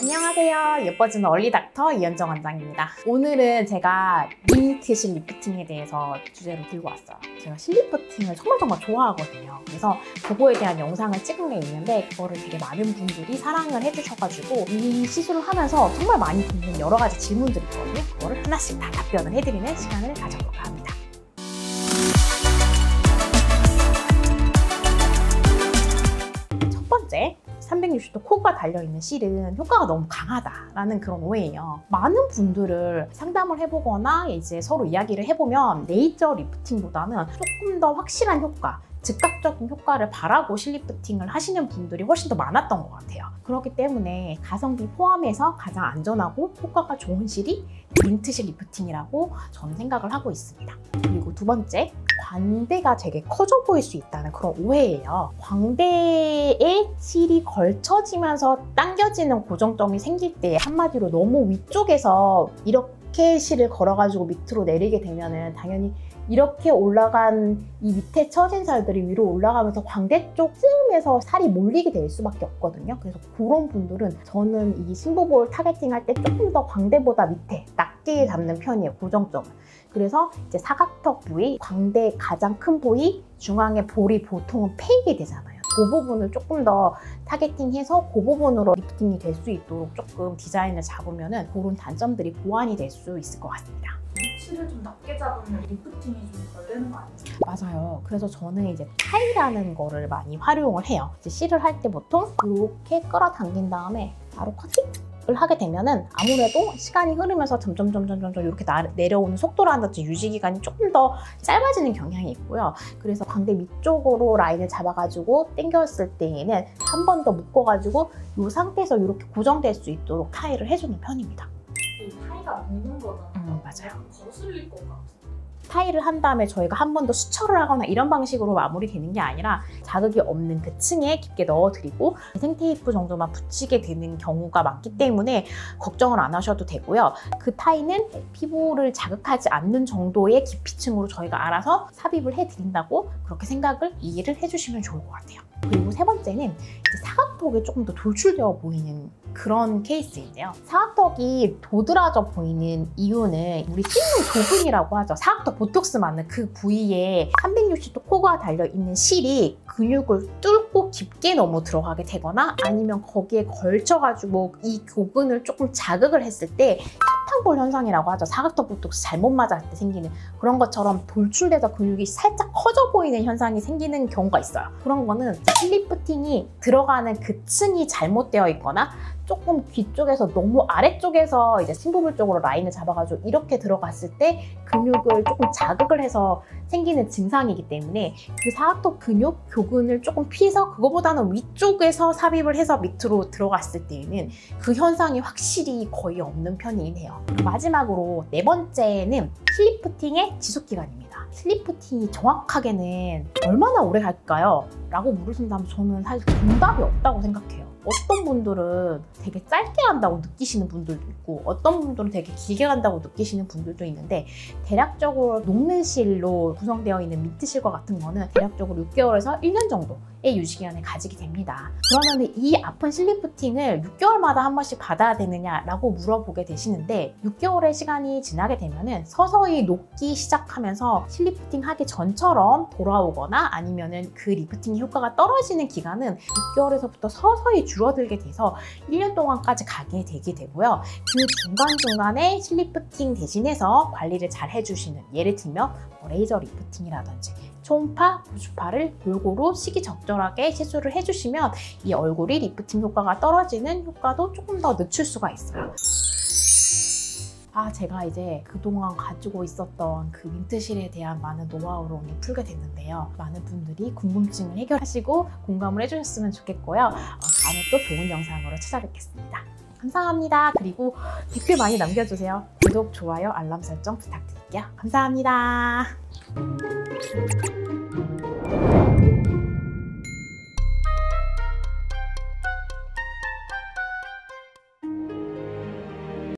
안녕하세요. 예뻐지는 얼리닥터 이현정 원장입니다. 오늘은 제가 민트 실 리프팅에 대해서 주제로 들고 왔어요. 제가 실 리프팅을 정말 좋아하거든요. 그래서 그거에 대한 영상을 찍은 게 있는데 그거를 되게 많은 분들이 사랑을 해주셔가지고 이 시술을 하면서 정말 많이 드는 여러 가지 질문들이 있거든요. 그거를 하나씩 다 답변을 해드리는 시간을 가져볼까 합니다. 첫 번째, 360도 코가 달려있는 실은 효과가 너무 강하다라는 그런 오해예요. 많은 분들을 상담을 해보거나 이제 서로 이야기를 해보면 레이저 리프팅보다는 조금 더 확실한 효과, 즉각적인 효과를 바라고 실 리프팅을 하시는 분들이 훨씬 더 많았던 것 같아요. 그렇기 때문에 가성비 포함해서 가장 안전하고 효과가 좋은 실이 민트 실 리프팅이라고 저는 생각을 하고 있습니다. 그리고 두 번째, 광대가 되게 커져 보일 수 있다는 그런 오해예요. 광대에 실이 걸쳐지면서 당겨지는 고정점이 생길 때 한마디로 너무 위쪽에서 이렇게 실을 걸어가지고 밑으로 내리게 되면은 당연히 이렇게 올라간 이 밑에 처진 살들이 위로 올라가면서 광대 쪽 쯤에서 살이 몰리게 될 수밖에 없거든요. 그래서 그런 분들은 저는 이 심부볼 타겟팅 할 때 조금 더 광대보다 밑에 낮게 잡는 편이에요, 고정점을. 그래서 이제 사각턱 부위, 광대 가장 큰 부위, 중앙에 볼이 보통은 패이게 되잖아요. 그 부분을 조금 더 타겟팅해서 그 부분으로 리프팅이 될 수 있도록 조금 디자인을 잡으면은 그런 단점들이 보완이 될 수 있을 것 같습니다. 위치를 좀 낮게 잡으면 리프팅이 좀 덜 되는 거 아니에요? 맞아요. 그래서 저는 이제 타이라는 거를 많이 활용을 해요. 이제 실을 할 때 보통 이렇게 끌어당긴 다음에 바로 커팅을 하게 되면은 아무래도 시간이 흐르면서 점점 이렇게 내려오는 속도라든지 유지 기간이 조금 더 짧아지는 경향이 있고요. 그래서 광대 밑쪽으로 라인을 잡아가지고 당겼을 때에는 한 번 더 묶어가지고 이 상태에서 이렇게 고정될 수 있도록 타이를 해주는 편입니다. 이 타이가 묶는 거잖아요. 맞아요. 거슬릴 것 같아요. 타이를 한 다음에 저희가 한 번 더 수철을 하거나 이런 방식으로 마무리되는 게 아니라 자극이 없는 그 층에 깊게 넣어드리고 생테이프 정도만 붙이게 되는 경우가 많기 때문에 걱정을 안 하셔도 되고요. 그 타이는 피부를 자극하지 않는 정도의 깊이층으로 저희가 알아서 삽입을 해드린다고 그렇게 생각을 이해를 해주시면 좋을 것 같아요. 그리고 세 번째는 이제 사각턱이 조금 더 돌출되어 보이는 그런 케이스인데요. 사각턱이 도드라져 보이는 이유는 우리 씹는 조근이라고 하죠. 사각턱 보톡스 맞는 그 부위에 360도 코가 달려있는 실이 근육을 뚫고 깊게 너무 들어가게 되거나 아니면 거기에 걸쳐가지고 이 교근을 조금 자극을 했을 때 사탕볼 현상이라고 하죠. 사각턱 보톡스 잘못 맞았을 때 생기는 그런 것처럼 돌출돼서 근육이 살짝 커져 보이는 현상이 생기는 경우가 있어요. 그런 거는 실 리프팅이 들어가는 그 층이 잘못되어 있거나 조금 귀 쪽에서 너무 아래쪽에서 이제 심부볼 쪽으로 라인을 잡아가지고 이렇게 들어갔을 때 근육을 조금 자극을 해서 생기는 증상이기 때문에 그 사각턱 근육, 교근을 조금 피해서 그거보다는 위쪽에서 삽입을 해서 밑으로 들어갔을 때에는 그 현상이 확실히 거의 없는 편이긴 해요. 마지막으로 네 번째는 실 리프팅의 지속기간입니다. 실 리프팅이 정확하게는 얼마나 오래 갈까요? 라고 물으신다면 저는 사실 정답이 없다고 생각해요. 어떤 분들은 되게 짧게 간다고 느끼시는 분들도 있고 어떤 분들은 되게 길게 간다고 느끼시는 분들도 있는데 대략적으로 녹는 실로 구성되어 있는 민트 실과 같은 거는 대략적으로 6개월에서 1년 정도의 유지기간을 가지게 됩니다. 그러면 이 아픈 실 리프팅을 6개월마다 한 번씩 받아야 되느냐라고 물어보게 되시는데 6개월의 시간이 지나게 되면은 서서히 녹기 시작하면서 실 리프팅 하기 전처럼 돌아오거나 아니면은 그 리프팅 효과가 떨어지는 기간은 6개월에서부터 서서히 줄어들게 돼서 1년 동안까지 가게 되게 되고요. 그 중간중간에 실 리프팅 대신해서 관리를 잘 해주시는, 예를 들면 레이저 리프팅이라든지 초음파, 고주파를 골고루 시기적절하게 시술을 해주시면 이 얼굴이 리프팅 효과가 떨어지는 효과도 조금 더 늦출 수가 있어요. 제가 이제 그동안 가지고 있었던 그 민트실에 대한 많은 노하우를 오늘 풀게 됐는데요. 많은 분들이 궁금증을 해결하시고 공감을 해주셨으면 좋겠고요. 다음에 또 좋은 영상으로 찾아뵙겠습니다. 감사합니다. 그리고 댓글 많이 남겨주세요. 구독, 좋아요, 알람 설정 부탁드릴게요. 감사합니다.